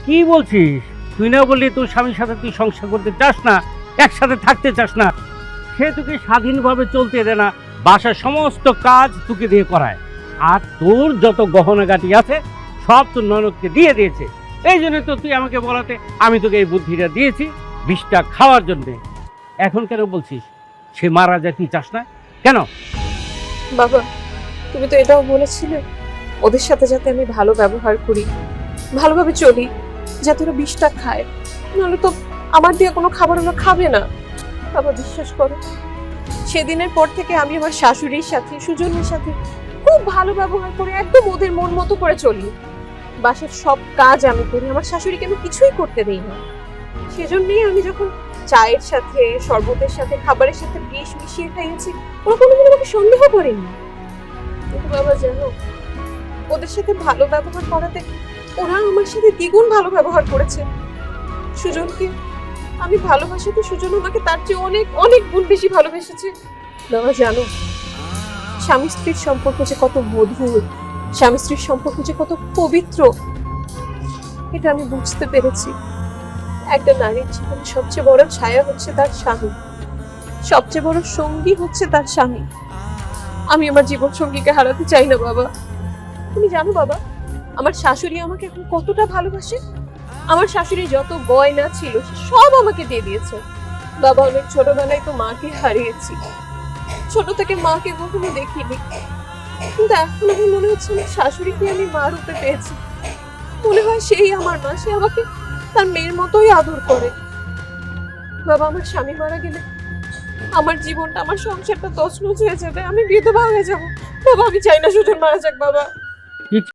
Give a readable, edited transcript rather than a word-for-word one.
কি বলছিস? তুই না বললি তোর স্বামীর সাথে তুই সংসার করতে চাস না, একসাথে থাকতে চাস না। সে তোকে স্বাধীনভাবে চলতে দেয় না, বাসার সমস্ত কাজ তোকে দিয়ে করায়। আর তোর যত গহনাগাটি আছে সব তোর ননদকে দিয়ে দিয়েছে। এই জন্য তো তুই আমাকে বলাতে আমি তোকে এই বুদ্ধিটা দিয়েছি বিষটা খাওয়ার জন্যে। এখন কেন বলছিস সে মারা যায় তুই চাস না কেন? বাবা, তুমি তো এটাও বলেছিলে ওদের সাথে যাতে আমি ভালো ব্যবহার করি, ভালোভাবে চলি, যাতে ওরা বিষটা খায়, নাহলে তো আমার দিয়ে কোনো খাবার ওরা খাবে না। বাবা বিশ্বাস করো, সেদিনের পর থেকে আমি আমার শাশুড়ির সাথে, সুজনের সাথে খুব ভালো ব্যবহার করে একদম ওদের মন মতো করে চলি। বাসার সব কাজ আমি করি, আমার শাশুড়িকে আমি কিছুই করতে দেই না। সেজন্যই আমি যখন চায়ের সাথে, শরবতের সাথে, খাবারের সাথে বিষ মিশিয়ে খাইয়েছি, ওরা কোনোদিন আমাকে সন্দেহ করেনি। কিন্তু বাবা জানো, ওদের সাথে ভালো ব্যবহার করাতে ওরা আমার সাথে দ্বিগুণ ভালো ব্যবহার করেছে। সুজনকে আমি ভালোবাসাতে সুজন আমাকে তার চেয়ে অনেক অনেক গুণ বেশি ভালোবেসেছে। বাবা জানো, স্বামী স্ত্রীর সম্পর্ক যে কত মধুর, স্বামী স্ত্রীর সম্পর্ক যে কত পবিত্র, এটা আমি বুঝতে পেরেছি। একটা নারীর জীবনে সবচেয়ে বড় ছায়া হচ্ছে তার স্বামী, সবচেয়ে বড় সঙ্গী হচ্ছে তার স্বামী। আমি আমার জীবন সঙ্গীকে হারাতে চাই না বাবা। তুমি জানো বাবা, আমার শাশুড়ি আমাকে এখন কতটা ভালোবাসে। আমার শাশুড়ি যত গয়না ছিল সব আমাকে দিয়ে দিয়েছে। বাবা, অনেক ছোটবেলায় তো মাকে হারিয়েছি, ছোট থেকে মাকে কখনো দেখিনি, কিন্তু এখন আমার মনে হচ্ছে আমার শাশুড়িকে আমি মা রূপে পেয়েছি। মনে হয় সেই আমার মা, সে আমাকে তার মেয়ের মতোই আদর করে। বাবা, আমার স্বামী মারা গেলে আমার জীবনটা, আমার সংসারটা তছনছ হয়ে যাবে, আমি বিধবা হয়ে যাবো। বাবা, আমি চাই না সুজন মারা যাক বাবা।